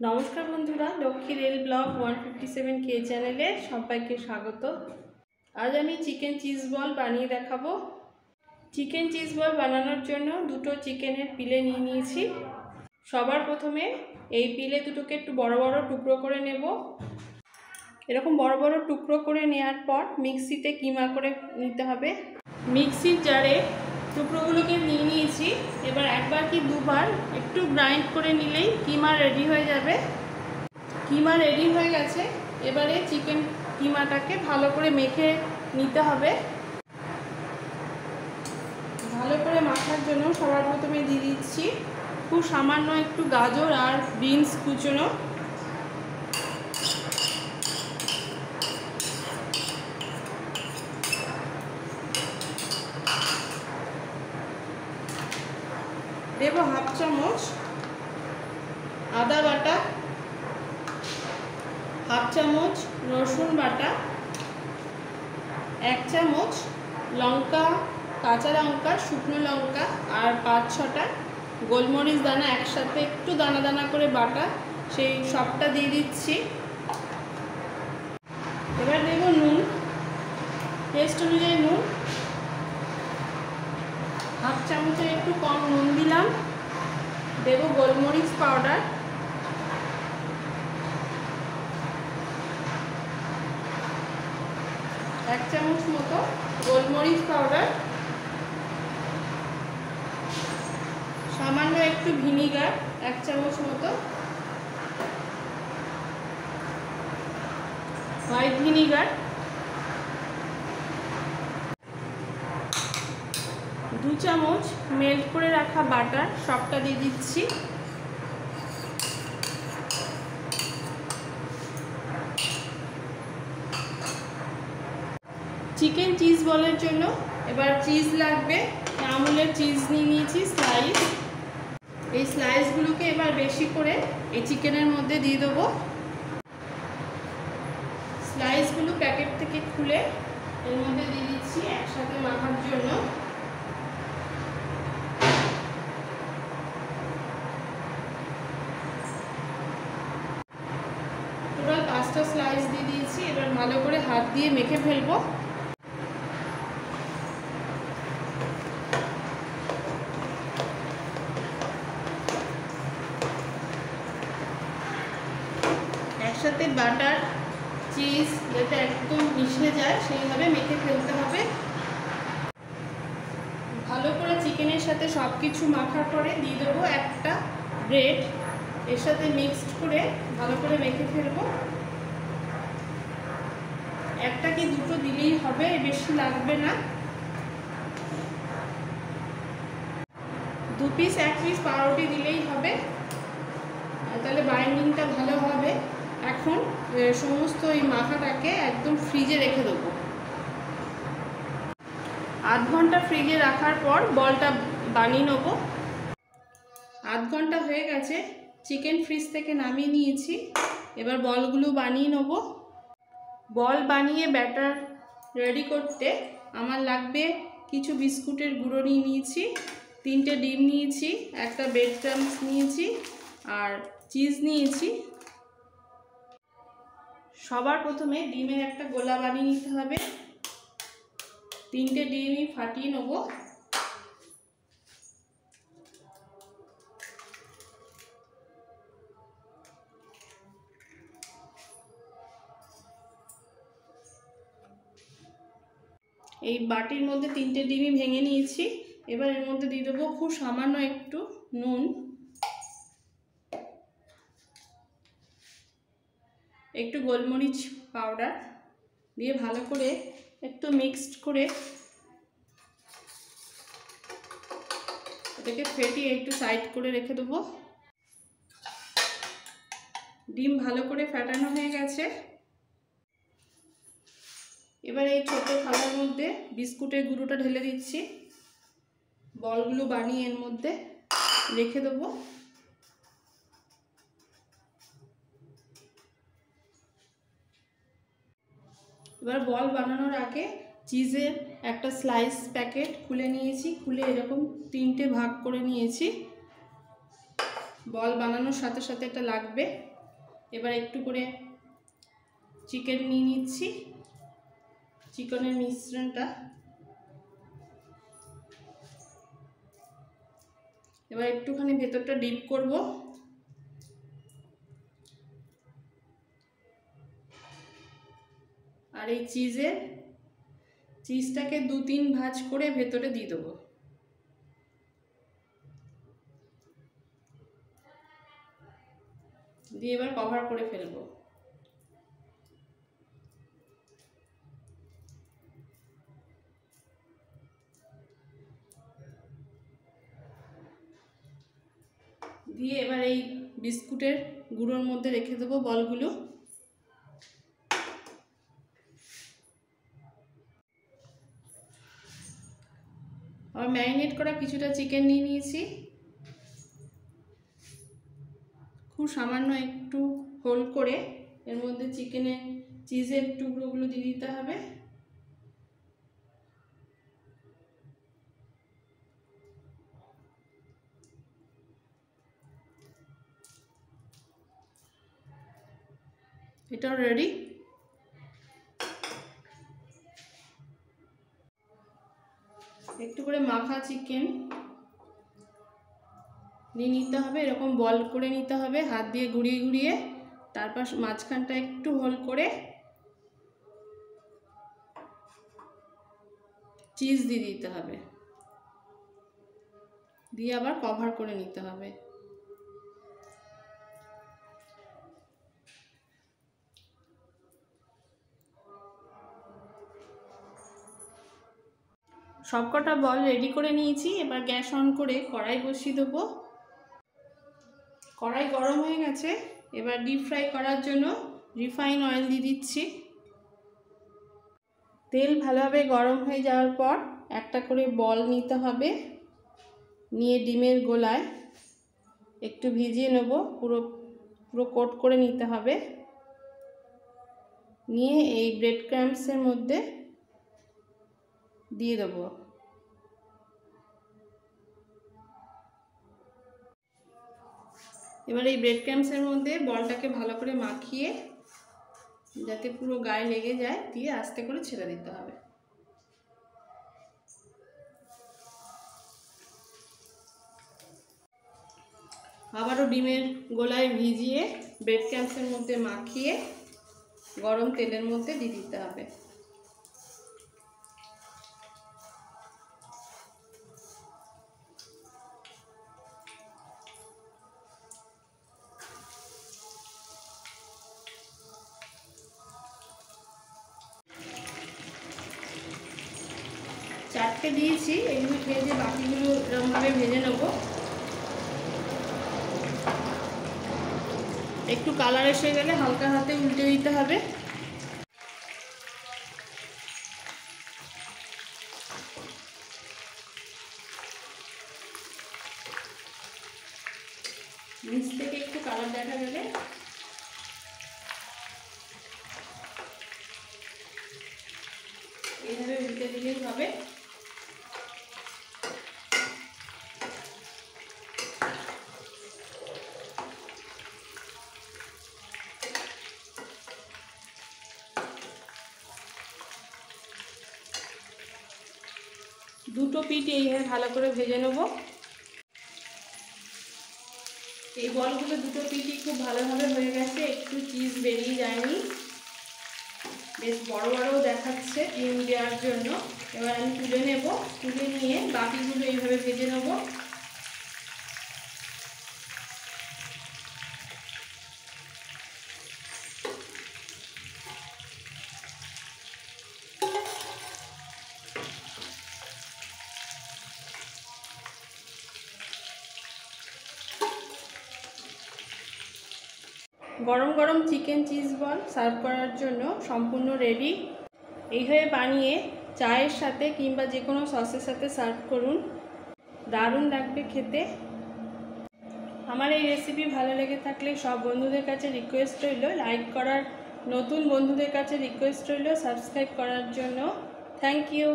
নমস্কার বন্ধুরা, Lakshmi rail blog 157 কে চ্যানেলে সবাইকে স্বাগত। আজ আমি চিকেন চিজ বল বানিয়ে দেখাবো। চিকেন চিজ বল বানানোর জন্য দুটো চিকেনের পিলে নিয়ে নিয়েছি। সবার প্রথমে এই পিলে দুটোকে একটু বড় বড় টুকরো করে নেব। এরকম বড় বড় টুকরো করে নেওয়ার পর মিক্সিতে কিমা করে নিতে হবে। মিক্সির জারে টুকরোগুলোকে নিয়ে নিয়েছি। এবার একবার কি দুবার একটু গ্রাইন্ড করে নিলেই কিমা রেডি হয়ে যাবে। কিমা রেডি হয়ে গেছে। এবারে চিকেন কিমাটাকে ভালো করে মেখে নিতে হবে। ভালো করে মাখার জন্য সবার প্রথমে দিয়ে দিচ্ছি খুব সামান্য একটু গাজর আর বিনস কুচনো। দেব হাফ চামচ আদা বাটা, হাফ চামচ রসুন বাটা, 1 চামচ লঙ্কা, কাঁচা লঙ্কা, শুকনো লঙ্কা আর 5-6টা গোলমরিচ দানা একসাথে একটু দানা দানা করে বাটা, সেই সবটা দিয়ে দিচ্ছি। এবার দেব নুন, টেস্ট অনুযায়ী নুন। হাফ চামচের একটু কম নুন দিলাম। দেব গোলমরিচ পাউডার, 1 চামচ মতো গোলমরিচ পাউডার, সামান্য একটু ভিনিগার 1 চামচ মতো, হোয়াইট ভিনিগার, 2 চামচ মেল্ট করে রাখা বাটার, সবটা দিয়ে দিচ্ছি। চিকেন চিজ বলের জন্য এবার চিজ লাগবে। আমুলের চিজ নিয়ে নিয়েছি স্লাইস। এই স্লাইসগুলোকে এবার বেশি করে এই চিকেনের মধ্যে দিয়ে দেবো। স্লাইসগুলো প্যাকেট থেকে খুলে এর মধ্যে দিয়ে দিচ্ছি একসাথে মাখার জন্য। টোটাল 5টা স্লাইস দিয়ে দিয়েছি। এবার ভালো করে হাত দিয়ে মেখে ফেলবো। একসাথে বাটার চিজ যাতে একদম মিশে যায় সেইভাবে মেখে ফেলতে হবে। ভালো করে চিকেনের সাথে সব কিছু মাখার পরে দিয়ে দেবো একটা ব্রেড, এর সাথে মিক্সড করে ভালো করে মেখে ফেলবো। একটা কি দুটো দিলেই হবে, বেশি লাগবে না। 2 পিস 1 পিস পাউরুটি দিলেই হবে, তাহলে বাইন্ডিংটা ভালো হবে। এখন সমস্ত এই মাখাটাকে একদম ফ্রিজে রেখে দেবো। আধ ঘন্টা ফ্রিজে রাখার পর বলটা বানিয়ে নেব। আধ ঘন্টা হয়ে গেছে, চিকেন ফ্রিজ থেকে নামিয়ে নিয়েছি। এবার বলগুলো বানিয়ে নেব। বল বানিয়ে ব্যাটার রেডি করতে আমার লাগবে কিছু বিস্কুটের গুঁড়ো নিয়ে নিয়েছি, 3টে ডিম নিয়েছি, একটা ব্রেড ক্রাম্বস নিয়েছি আর চিজ নিয়েছি। সবার প্রথমে ডিমের একটা গোলা বানিয়ে নিতে হবে। 3টে ডিমই ফাটিয়ে নেব। এই বাটির মধ্যে 3টে ডিমই ভেঙে নিয়েছি। এবার এর মধ্যে দিয়ে দেবো খুব সামান্য একটু নুন, একটু গোলমরিচ পাউডার দিয়ে ভালো করে একটু মিক্সড করে এটাকে ফেটিয়ে একটু সাইড করে রেখে দেবো। ডিম ভালো করে ফেটানো হয়ে গেছে। এবার এই ছোট থালার মধ্যে বিস্কুটের গুঁড়োটা ঢেলে দিচ্ছি। বলগুলো বানিয়ে এর মধ্যে রেখে দেবো। এবার বল বানানোর আগে চিজের একটা স্লাইস প্যাকেট খুলে নিয়েছি। খুলে এরকম 3টে ভাগ করে নিয়েছি। বল বানানোর সাথে সাথে এটা লাগবে। এবার একটু করে চিকেন নিয়ে নিচ্ছি, চিকেনের মিশ্রণটা। এবার একটুখানি ভেতরটা ডিপ করব। আর এই চিজটাকে 2-3 ভাঁজ করে ভেতরে দিয়ে দেবো। দিয়ে এবার কভার করে ফেলবো। দিয়ে এবার এই বিস্কুটের গুঁড়োর মধ্যে রেখে দেবো বলগুলো। আর ম্যারিনেট করা কিছুটা চিকেন নিয়ে নিয়েছি, খুব সামান্য একটু হোল্ড করে এর মধ্যে চিজের টুকরোগুলো দিয়ে দিতে হবে। এটাও রেডি। একটু করে মাখা চিকেন নিয়ে নিতে হবে, এরকম বল করে নিতে হবে হাত দিয়ে ঘুরিয়ে ঘুরিয়ে। তারপর মাঝখানটা একটু হোল করে চিজ দিয়ে দিতে হবে, দিয়ে আবার কভার করে নিতে হবে। সবকটা বল রেডি করে নিয়েছি। এবার গ্যাস অন করে কড়াই বসিয়ে দেবো। কড়াই গরম হয়ে গেছে। এবার ডিপ ফ্রাই করার জন্য রিফাইন অয়েল দিয়ে দিচ্ছি। তেল ভালোভাবে গরম হয়ে যাওয়ার পর একটা করে বল নিতে হবে, নিয়ে ডিমের গোলায় একটু ভিজিয়ে নেব, পুরো কোট করে নিতে হবে। নিয়ে এই ব্রেড ক্রাম্বসের মধ্যে দিয়ে দেবো। এবার এই ব্রেড ক্রাম্বসের মধ্যে বলটাকে ভালো করে মাখিয়ে, যাতে পুরো গায়ে লেগে যায়, দিয়ে আস্তে করে ছেড়ে দিতে হবে। আবারও ডিমের গোলায় ভিজিয়ে ব্রেড ক্রাম্বসের মধ্যে মাখিয়ে গরম তেলের মধ্যে দিয়ে দিতে হবে। চারটে দিয়েছি, এগুলো ভেজে বাকিগুলো এরকমভাবে ভেজে নেব। একটু কালার এসে গেলে হালকা হাতে উল্টে দিতে হবে। নিচ থেকে একটু কালার দেখা গেলে এইভাবে উল্টে দিলেই হবে। দুটো পিঠ এইভাবে ভালো করে ভেজে নেব। এই বলগুলো দুটো পিঠই খুব ভালোভাবে হয়ে গেছে, একটু চিজ বেরিয়ে যায়নি, বেশ বড় বড়ও দেখাচ্ছে ডিম দেওয়ার জন্য। এবার আমি তুলে নেব, তুলে নিয়ে বাকিগুলো এইভাবে ভেজে নেব। গরম গরম চিকেন চিজ বল সার্ভ করার জন্য সম্পূর্ণ রেডি। এইভাবে বানিয়ে চায়ের সাথে কিংবা যে কোনো সসের সাথে সার্ভ করুন, দারুণ লাগবে খেতে। আমার এই রেসিপি ভালো লেগে থাকলে সব বন্ধুদের কাছে রিকোয়েস্ট রইল লাইক করার, নতুন বন্ধুদের কাছে রিকোয়েস্ট রইল সাবস্ক্রাইব করার জন্য। Thank you.